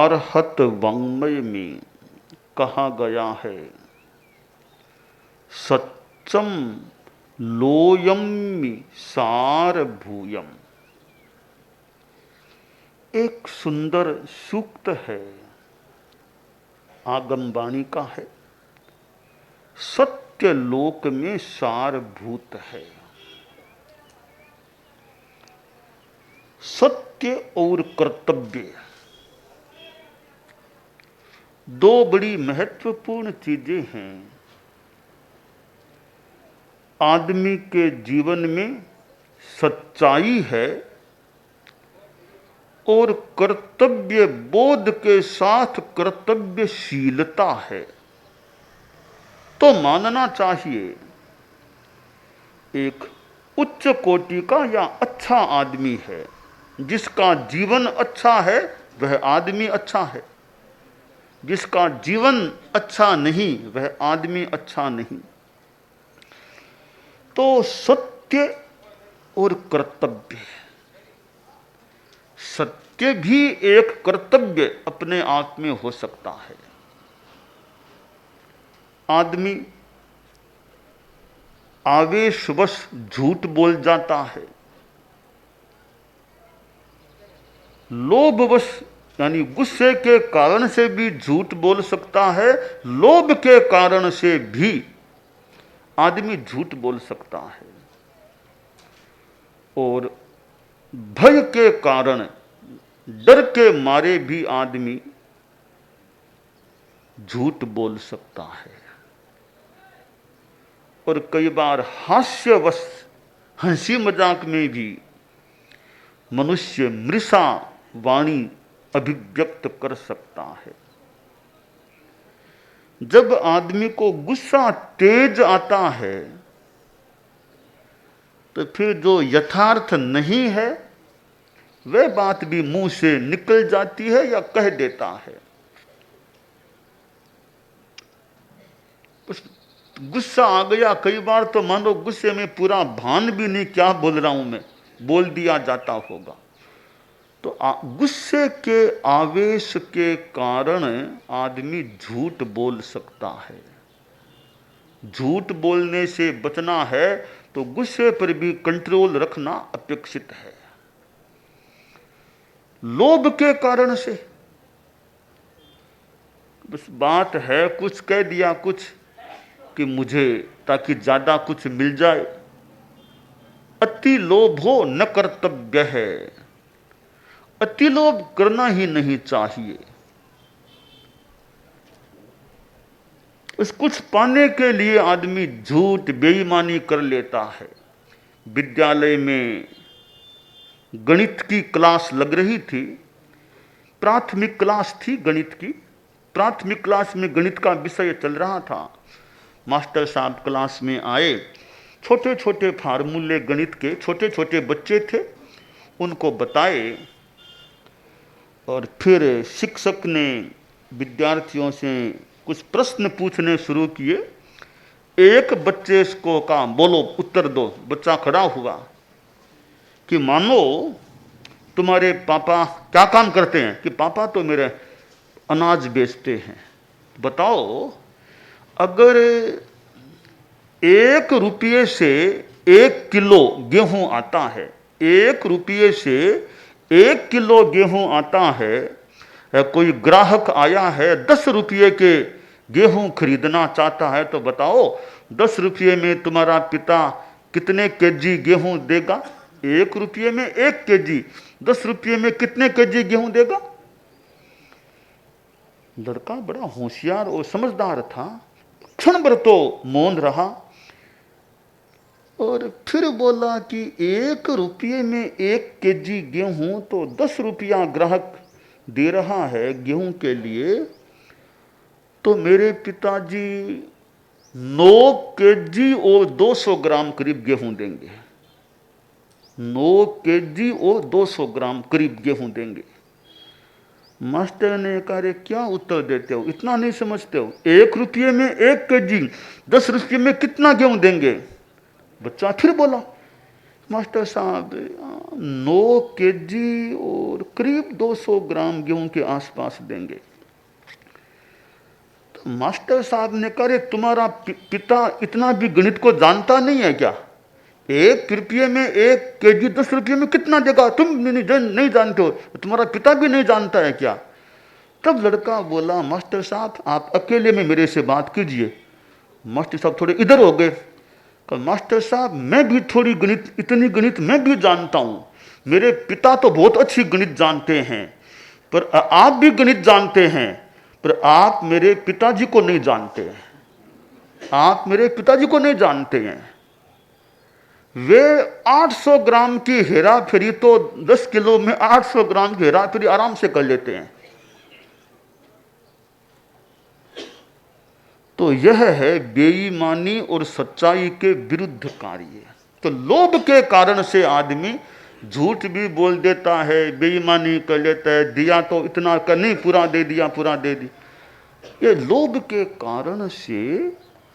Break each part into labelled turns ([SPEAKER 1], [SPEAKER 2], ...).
[SPEAKER 1] अरहत वाङ्मय में कहा गया है, सच्चम लोयम सारभूयम। एक सुंदर सूक्त है, आगमवाणी का है, सत्य लोक में सारभूत है। सत्य और कर्तव्य दो बड़ी महत्वपूर्ण चीजें हैं। आदमी के जीवन में सच्चाई है और कर्तव्य बोध के साथ कर्तव्यशीलता है। तो मानना चाहिए एक उच्च कोटि का या अच्छा आदमी है। जिसका जीवन अच्छा है वह आदमी अच्छा है, जिसका जीवन अच्छा नहीं वह आदमी अच्छा नहीं। तो सत्य और कर्तव्य, सत्य भी एक कर्तव्य अपने आप में हो सकता है। आदमी आवेशवश झूठ बोल जाता है, लोभवश यानी गुस्से के कारण से भी झूठ बोल सकता है, लोभ के कारण से भी आदमी झूठ बोल सकता है, और भय के कारण डर के मारे भी आदमी झूठ बोल सकता है। और कई बार हास्यवश हंसी मजाक में भी मनुष्य मृषा वाणी अभिव्यक्त कर सकता है। जब आदमी को गुस्सा तेज आता है तो फिर जो यथार्थ नहीं है वह बात भी मुंह से निकल जाती है या कह देता है। गुस्सा आ गया, कई बार तो मानो गुस्से में पूरा भान भी नहीं क्या बोल रहा हूं मैं, बोल दिया जाता होगा। तो गुस्से के आवेश के कारण आदमी झूठ बोल सकता है। झूठ बोलने से बचना है तो गुस्से पर भी कंट्रोल रखना अपेक्षित है। लोभ के कारण से बस बात है, कुछ कह दिया कुछ कि मुझे ताकि ज्यादा कुछ मिल जाए। अति लोभो न कर्तव्य है, अति लोभ करना ही नहीं चाहिए। उस कुछ पाने के लिए आदमी झूठ बेईमानी कर लेता है। विद्यालय में गणित की क्लास लग रही थी, प्राथमिक क्लास थी गणित की। प्राथमिक क्लास में गणित का विषय चल रहा था। मास्टर साहब क्लास में आए, छोटे छोटे फार्मूले गणित के छोटे छोटे बच्चे थे, उनको बताए। और फिर शिक्षक ने विद्यार्थियों से कुछ प्रश्न पूछने शुरू किए। एक बच्चे को कहा बोलो उत्तर दो। बच्चा खड़ा हुआ कि मानो तुम्हारे पापा क्या काम करते हैं? कि पापा तो मेरे अनाज बेचते हैं। बताओ, अगर 1 रुपये से 1 किलो गेहूं आता है, 1 रुपये से 1 किलो गेहूं आता है, कोई ग्राहक आया है 10 रुपये के गेहूं खरीदना चाहता है, तो बताओ 10 रुपये में तुम्हारा पिता कितने केजी गेहूं देगा? 1 रुपये में 1 केजी, 10 रुपये में कितने केजी गेहूं देगा? लड़का बड़ा होशियार और समझदार था, क्षण भर तो मौन रहा और फिर बोला कि 1 रुपये में 1 केजी गेहूं तो 10 रुपया ग्राहक दे रहा है गेहूं के लिए, तो मेरे पिताजी 9 केजी और 200 ग्राम करीब गेहूं देंगे। 9 केजी और 200 ग्राम करीब गेहूं देंगे। मास्टर ने कहा, रे क्या उत्तर देते हो, इतना नहीं समझते हो? 1 रुपये में 1 केजी, 10 रुपये में कितना गेहूं देंगे? बच्चा फिर बोला मास्टर साहब 9 केजी और करीब 200 ग्राम गेहूं के आसपास देंगे। तो मास्टर साहब ने कहा, तुम्हारा पिता इतना भी गणित को जानता नहीं है क्या? 1 रुपये में 1 केजी 10 रुपये में कितना देगा? तुम नहीं जानते हो, तुम्हारा पिता भी नहीं जानता है क्या? तब लड़का बोला, मास्टर साहब आप अकेले में मेरे से बात कीजिए। मास्टर साहब थोड़े इधर हो गए। मास्टर साहब मैं भी थोड़ी गणित, इतनी गणित मैं भी जानता हूं। मेरे पिता तो बहुत अच्छी गणित जानते हैं, पर आप भी गणित जानते हैं, पर आप मेरे पिताजी को नहीं जानते हैं। आप मेरे पिताजी को नहीं जानते हैं। वे 800 ग्राम की हेरा फेरी तो 10 किलो में 800 ग्राम की हेरा फेरी आराम से कर लेते हैं। तो यह है बेईमानी और सच्चाई के विरुद्ध कार्य। तो लोभ के कारण से आदमी झूठ भी बोल देता है, बेईमानी कर लेता है, दिया तो इतना का नहीं, पूरा दे दिया, पूरा दे दिया। ये लोभ के कारण से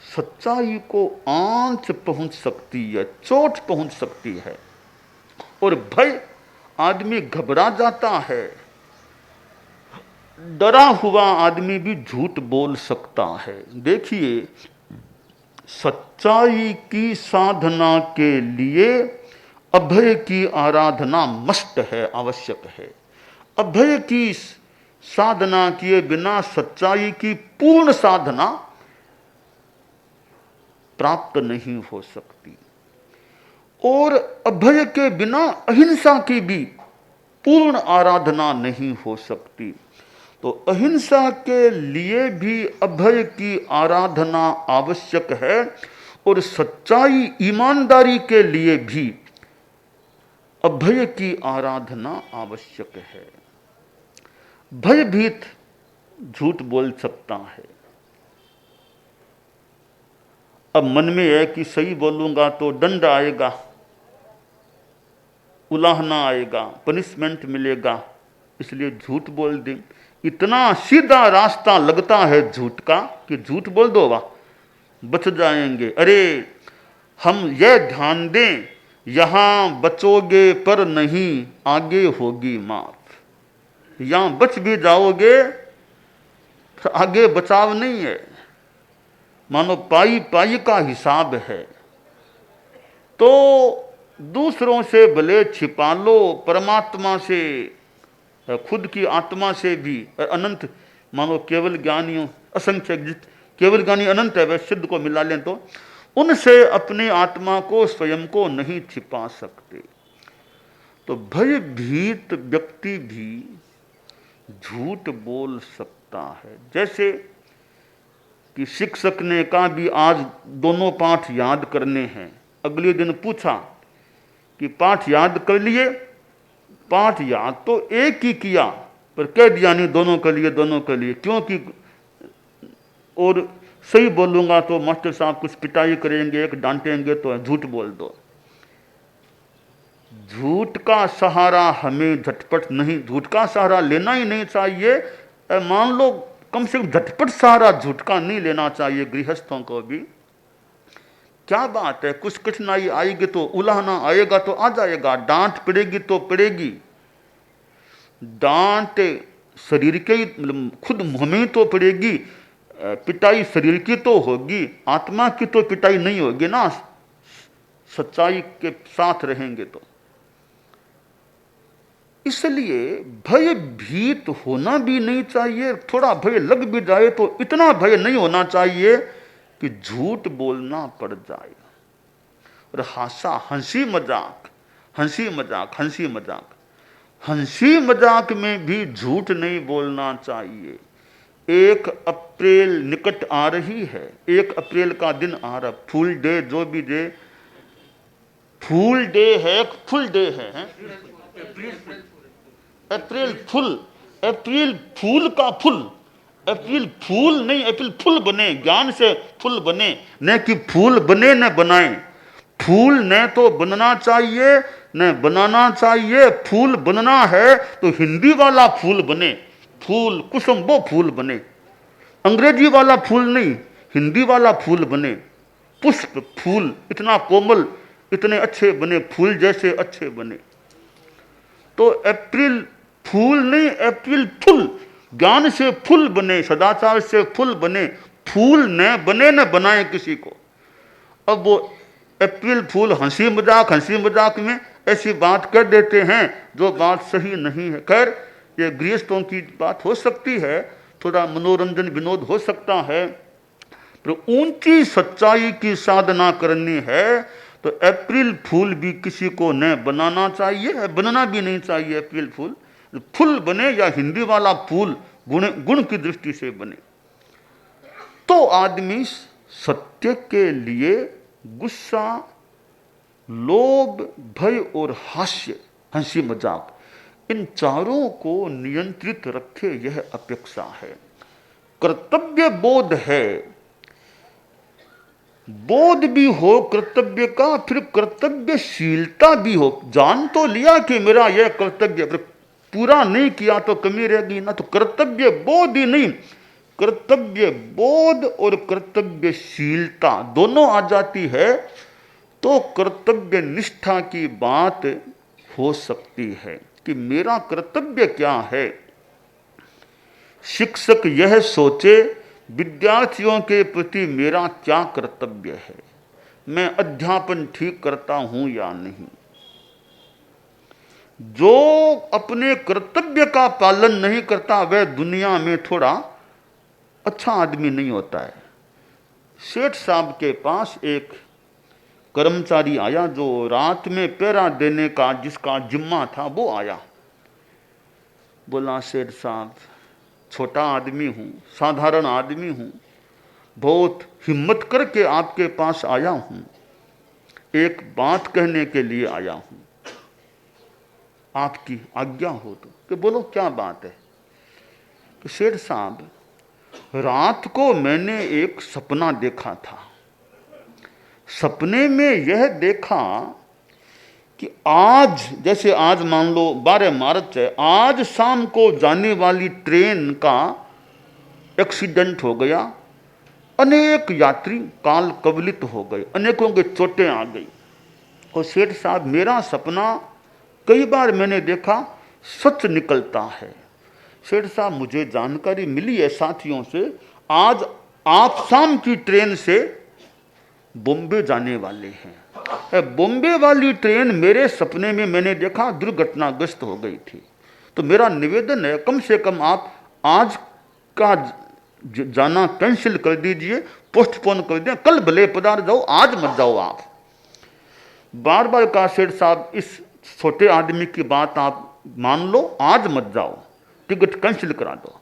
[SPEAKER 1] सच्चाई को आंच पहुंच सकती है, चोट पहुंच सकती है, और भय आदमी घबरा जाता है। डरा हुआ आदमी भी झूठ बोल सकता है। देखिए, सच्चाई की साधना के लिए अभय की आराधना मस्ट है, आवश्यक है। अभय की साधना किए बिना सच्चाई की पूर्ण साधना प्राप्त नहीं हो सकती, और अभय के बिना अहिंसा की भी पूर्ण आराधना नहीं हो सकती। तो अहिंसा के लिए भी अभय की आराधना आवश्यक है, और सच्चाई ईमानदारी के लिए भी अभय की आराधना आवश्यक है। भयभीत झूठ बोल सकता है। अब मन में है कि सही बोलूंगा तो दंड आएगा, उलाहना आएगा, पनिशमेंट मिलेगा, इसलिए झूठ बोल दें। इतना सीधा रास्ता लगता है झूठ का कि झूठ बोल दो, वाह बच जाएंगे। अरे हम यह ध्यान दें, यहां बचोगे पर नहीं, आगे होगी माफ। यहां बच भी जाओगे तो आगे बचाव नहीं है, मानो पाई पाई का हिसाब है। तो दूसरों से भले छिपा लो, परमात्मा से, खुद की आत्मा से भी अनंत, मानो केवल ज्ञानियों असंख्य, केवल ज्ञानी अनंत है, वह सिद्ध को मिला लें तो उनसे अपनी आत्मा को, स्वयं को नहीं छिपा सकते। तो भयभीत व्यक्ति भी झूठ बोल सकता है। जैसे कि शिक्षक ने कहा भी आज दोनों पाठ याद करने हैं, अगले दिन पूछा कि पाठ याद कर लिए? पाठ याद तो एक ही किया, पर कह दिया नहीं दोनों के लिए, दोनों के लिए, क्योंकि और सही बोलूंगा तो मास्टर साहब कुछ पिटाई करेंगे, एक डांटेंगे, तो झूठ बोल दो। झूठ का सहारा हमें झटपट नहीं, झूठ का सहारा लेना ही नहीं चाहिए। मान लो कम से कम झटपट सहारा झूठ का नहीं लेना चाहिए गृहस्थों को भी। क्या बात है, कुछ कठिनाई आएगी तो उलाहना आएगा तो आ जाएगा, डांट पड़ेगी तो पड़ेगी। डांट शरीर के खुद मुंह में तो पड़ेगी, पिटाई शरीर की तो होगी, आत्मा की तो पिटाई नहीं होगी ना, सच्चाई के साथ रहेंगे तो। इसलिए भयभीत होना भी नहीं चाहिए। थोड़ा भय लग भी जाए तो इतना भय नहीं होना चाहिए कि झूठ बोलना पड़ जाए। और हासा, हंसी मजाक, हंसी मजाक, हंसी मजाक, हंसी मजाक में भी झूठ नहीं बोलना चाहिए। 1 अप्रैल निकट आ रही है, 1 अप्रैल का दिन आ रहा, फूल डे, जो भी डे, फूल डे है, फुल डे है, अप्रैल फुल, अप्रैल फूल का फुल, अप्रैल फूल नहीं, अप्रैल फुल बने, ज्ञान से फुल बने, न कि फूल बने न बनाए। फूल न तो बनना चाहिए न बनाना चाहिए, फूल बनना है तो हिंदी वाला फूल बने, फूल कुसुम वो फूल बने, अंग्रेजी वाला फूल नहीं, हिंदी वाला फूल बने। पुष्प, फूल इतना कोमल, इतने अच्छे बने, फूल जैसे अच्छे बने। तो अप्रैल फूल नहीं, अप्रैल फुल, ज्ञान से फुल बने, सदाचार से फुल बने, फूल न बने न बनाए किसी को। अब वो अप्रैल फूल हंसी मजाक में ऐसी बात कर देते हैं जो बात सही नहीं है। खैर, ये गृहस्थों की बात हो सकती है, थोड़ा मनोरंजन विनोद हो सकता है, पर ऊंची सच्चाई की साधना करनी है तो अप्रैल फूल भी किसी को न बनाना चाहिए, बनना भी नहीं चाहिए। अप्रैल फूल बने या हिंदी वाला फूल गुण की दृष्टि से बने तो आदमी सत्य के लिए गुस्सा, लोभ, भय और हास्य, हंसी मजाक, इन चारों को नियंत्रित रखे, यह अपेक्षा है। कर्तव्य बोध है, बोध भी हो कर्तव्य का, फिर कर्तव्यशीलता भी हो। जान तो लिया कि मेरा यह कर्तव्य, फिर पूरा नहीं किया तो कमी रहेगी ना। तो कर्तव्य बोध ही नहीं, कर्तव्य बोध और कर्तव्यशीलता दोनों आ जाती है तो कर्तव्य निष्ठा की बात हो सकती है कि मेरा कर्तव्य क्या है। शिक्षक यह सोचे विद्यार्थियों के प्रति मेरा क्या कर्तव्य है, मैं अध्यापन ठीक करता हूं या नहीं। जो अपने कर्तव्य का पालन नहीं करता वह दुनिया में थोड़ा अच्छा आदमी नहीं होता है। सेठ साहब के पास एक कर्मचारी आया जो रात में पहरा देने का जिसका जिम्मा था, वो आया। बोला, सेठ साहब, छोटा आदमी हूँ, साधारण आदमी हूँ, बहुत हिम्मत करके आपके पास आया हूँ, एक बात कहने के लिए आया हूँ, आपकी आज्ञा हो तो। कि बोलो क्या बात है। कि सेठ साहब, रात को मैंने एक सपना देखा था। सपने में यह देखा कि आज, जैसे आज मान लो 12 मार्च है, आज शाम को जाने वाली ट्रेन का एक्सीडेंट हो गया, अनेक यात्री काल कवलित हो गए, अनेकों के चोटें आ गई। और सेठ साहब, मेरा सपना कई बार मैंने देखा सच निकलता है। सेठ साहब, मुझे जानकारी मिली है साथियों से, आज आप शाम की ट्रेन से बॉम्बे जाने वाले हैं। बॉम्बे वाली ट्रेन मेरे सपने में मैंने देखा दुर्घटनाग्रस्त हो गई थी। तो मेरा निवेदन है, कम से कम आप आज का जाना कैंसिल कर दीजिए, पोस्टपोन कर दें, कल भले पधार जाओ, आज मत जाओ आप। बार बार कहा, सेठ साहब, इस छोटे आदमी की बात आप मान लो, आज मत जाओ, टिकट कैंसिल करा दो।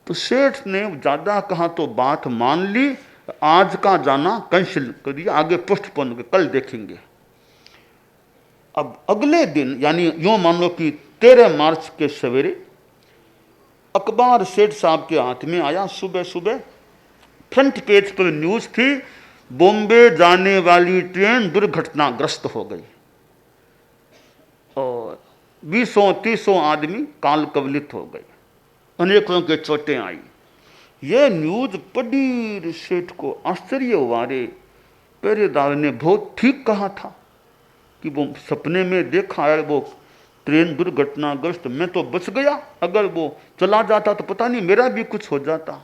[SPEAKER 1] तो सेठ ने ज़्यादा कहा तो बात मान ली, आज का जाना कैंसिल कर दिया, आगे पोस्टपोन कर, कल देखेंगे। अब अगले दिन, यानी यूं मान लो कि 13 मार्च के सवेरे अखबार सेठ साहब के हाथ में आया। सुबह सुबह फ्रंट पेज पर न्यूज थी, बॉम्बे जाने वाली ट्रेन दुर्घटनाग्रस्त हो गई और 20-30 आदमी काल कवलित हो गए, अनेकों के चोटें आई। यह न्यूज पढ़ी सेठ को आश्चर्य हुआ। रे, पहरेदार ने बहुत ठीक कहा था कि वो सपने में देखा है वो ट्रेन दुर्घटनाग्रस्त, मैं तो बच गया, अगर वो चला जाता तो पता नहीं मेरा भी कुछ हो जाता।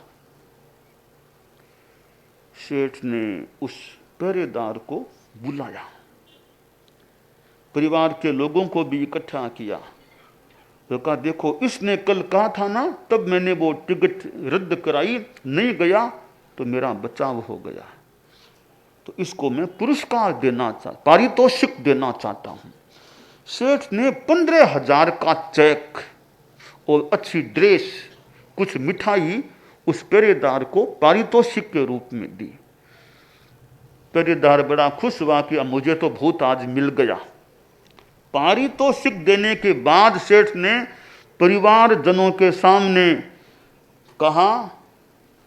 [SPEAKER 1] सेठ ने उस पहरेदार को बुलाया, परिवार के लोगों को भी इकट्ठा किया, तो कहा, देखो इसने कल कहा था ना, तब मैंने वो टिकट रद्द कराई, नहीं गया तो मेरा बचाव हो गया, तो इसको मैं पुरस्कार देना पारितोषिक देना चाहता हूं। सेठ ने 15,000 का चेक और अच्छी ड्रेस, कुछ मिठाई उस पहरेदार को पारितोषिक के रूप में दी। पहरेदार बड़ा खुश हुआ कि अब मुझे तो भूत आज मिल गया। पारितोषिक देने के बाद सेठ ने परिवारजनों के सामने कहा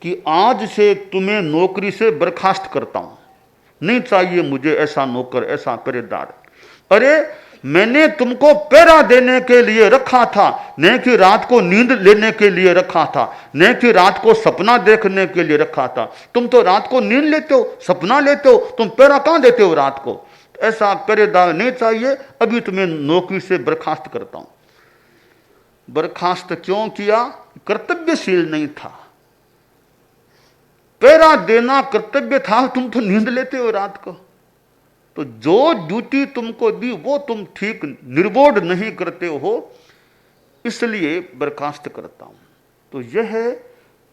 [SPEAKER 1] कि आज से तुम्हें नौकरी से बर्खास्त करता हूं, नहीं चाहिए मुझे ऐसा नौकर, ऐसा पहरेदार। अरे, मैंने तुमको पहरा देने के लिए रखा था, न कि रात को नींद लेने के लिए रखा था, न कि रात को सपना देखने के लिए रखा था। तुम तो रात को नींद लेते हो, सपना लेते हो, तुम पहरा कहां देते हो रात को? ऐसा पहरेदार नहीं चाहिए, अभी तुम्हें नौकरी से बर्खास्त करता हूं। बर्खास्त क्यों किया? कर्तव्यशील नहीं था। पहरा देना कर्तव्य था, तुम तो नींद लेते हो रात को। तो जो ड्यूटी तुमको दी वो तुम ठीक निर्बोध नहीं करते हो, इसलिए बर्खास्त करता हूं। तो यह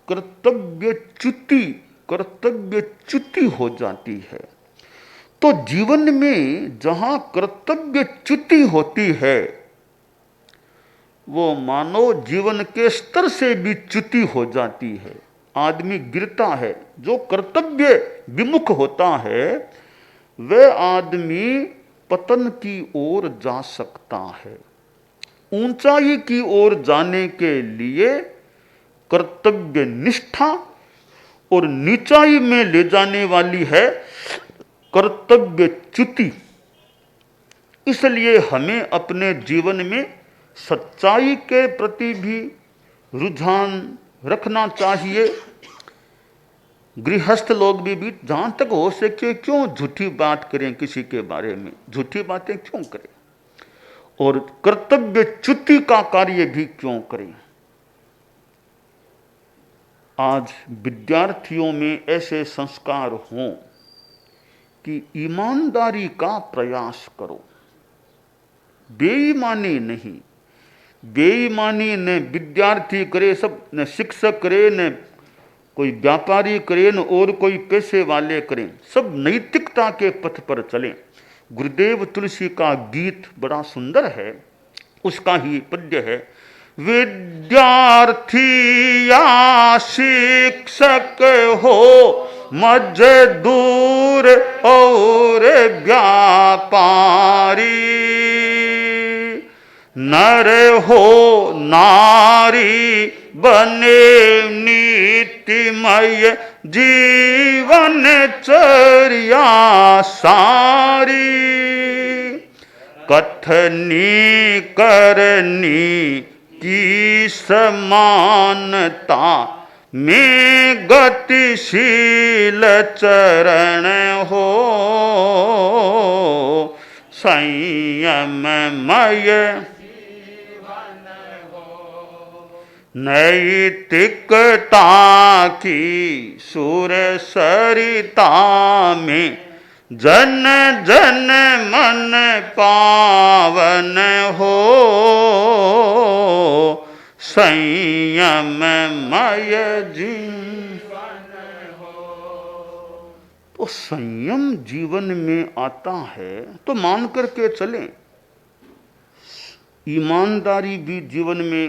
[SPEAKER 1] कर्तव्यच्युति, कर्तव्यच्युति हो जाती है। तो जीवन में जहां कर्तव्यच्युति होती है, वो मानव जीवन के स्तर से भी च्युति हो जाती है। आदमी गिरता है। जो कर्तव्य विमुख होता है वह आदमी पतन की ओर जा सकता है। ऊंचाई की ओर जाने के लिए कर्तव्य निष्ठा और नीचाई में ले जाने वाली है कर्तव्य च्युति। इसलिए हमें अपने जीवन में सच्चाई के प्रति भी रुझान रखना चाहिए। गृहस्थ लोग भी जहां तक हो सके क्यों झूठी बात करें, किसी के बारे में झूठी बातें क्यों करें, और कर्तव्य च्युति का कार्य भी क्यों करें। आज विद्यार्थियों में ऐसे संस्कार हों कि ईमानदारी का प्रयास करो, बेईमानी नहीं। बेईमानी न विद्यार्थी करे, सब न शिक्षक करे, न कोई व्यापारी करे, न और कोई पैसे वाले करें, सब नैतिकता के पथ पर चलें। गुरुदेव तुलसी का गीत बड़ा सुंदर है, उसका ही पद्य है। विद्यार्थी या शिक्षक हो, मजदूर और व्यापारी, नर हो नारी बने नीतिमय जीवन चर्या सारी, कथनी करनी की समानता में गतिशील चरण हो, संयममय नैतिकता की सुर सरिता में जन जन मन पावन हो, संयममय जीवन हो। तो संयम जीवन में आता है तो मान करके चलें। ईमानदारी भी जीवन में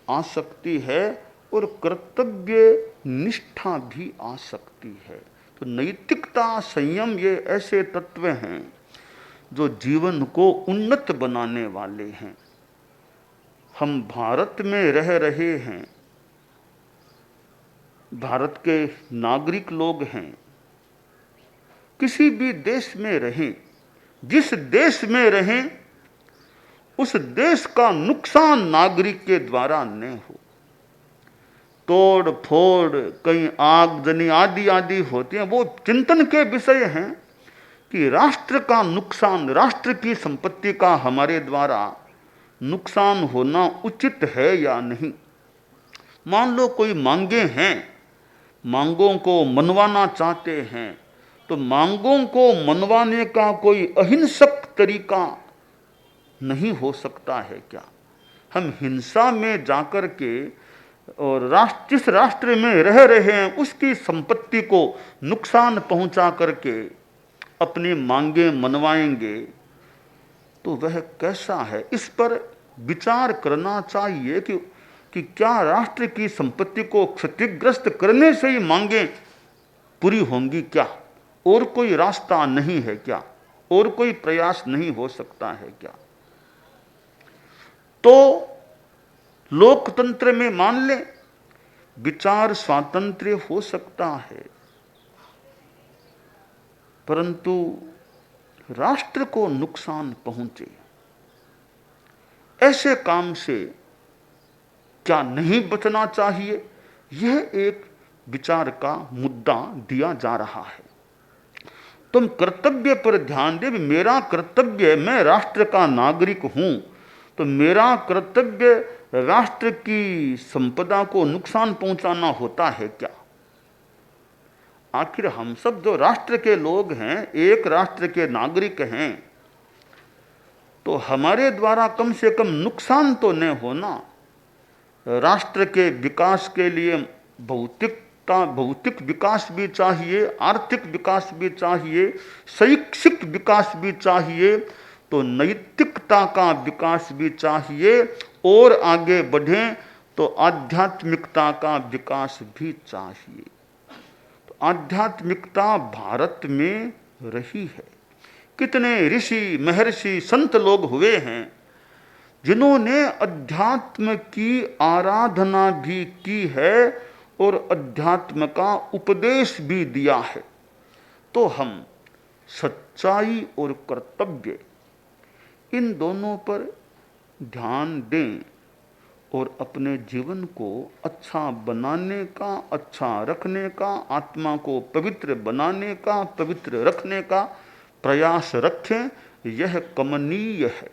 [SPEAKER 1] आ सकती है और कर्तव्य निष्ठा भी आ सकती है। तो नैतिकता, संयम, ये ऐसे तत्व हैं जो जीवन को उन्नत बनाने वाले हैं। हम भारत में रह रहे हैं, भारत के नागरिक लोग हैं। किसी भी देश में रहें, जिस देश में रहें, उस देश का नुकसान नागरिक के द्वारा न हो। तोड़ फोड़, कहीं आगजनी आदि आदि होती हैं, वो चिंतन के विषय हैं कि राष्ट्र का नुकसान, राष्ट्र की संपत्ति का हमारे द्वारा नुकसान होना उचित है या नहीं। मान लो कोई मांगे हैं, मांगों को मनवाना चाहते हैं, तो मांगों को मनवाने का कोई अहिंसक तरीका नहीं हो सकता है क्या? हम हिंसा में जाकर के और जिस राष्ट्र में रह रहे हैं उसकी संपत्ति को नुकसान पहुंचा करके अपनी मांगे मनवाएंगे, तो वह कैसा है? इस पर विचार करना चाहिए कि क्या राष्ट्र की संपत्ति को क्षतिग्रस्त करने से ही मांगे पूरी होंगी क्या? और कोई रास्ता नहीं है क्या? और कोई प्रयास नहीं हो सकता है क्या? तो लोकतंत्र में मान लें विचार स्वातंत्र्य हो सकता है, परंतु राष्ट्र को नुकसान पहुंचे ऐसे काम से क्या नहीं बचना चाहिए? यह एक विचार का मुद्दा दिया जा रहा है। तुम कर्तव्य पर ध्यान दे। मेरा कर्तव्य, मैं राष्ट्र का नागरिक हूं, तो मेरा कर्तव्य राष्ट्र की संपदा को नुकसान पहुंचाना होता है क्या? आखिर हम सब जो राष्ट्र के लोग हैं, एक राष्ट्र के नागरिक हैं, तो हमारे द्वारा कम से कम नुकसान तो न होना। राष्ट्र के विकास के लिए भौतिक विकास भी चाहिए, आर्थिक विकास भी चाहिए, शैक्षिक विकास भी चाहिए, तो नैतिकता का विकास भी चाहिए, और आगे बढ़ें तो आध्यात्मिकता का विकास भी चाहिए। तो आध्यात्मिकता भारत में रही है। कितने ऋषि महर्षि संत लोग हुए हैं जिन्होंने अध्यात्म की आराधना भी की है और अध्यात्म का उपदेश भी दिया है। तो हम सच्चाई और कर्तव्य, इन दोनों पर ध्यान दें और अपने जीवन को अच्छा बनाने का, अच्छा रखने का, आत्मा को पवित्र बनाने का, पवित्र रखने का प्रयास रखें। यह कमनीय है।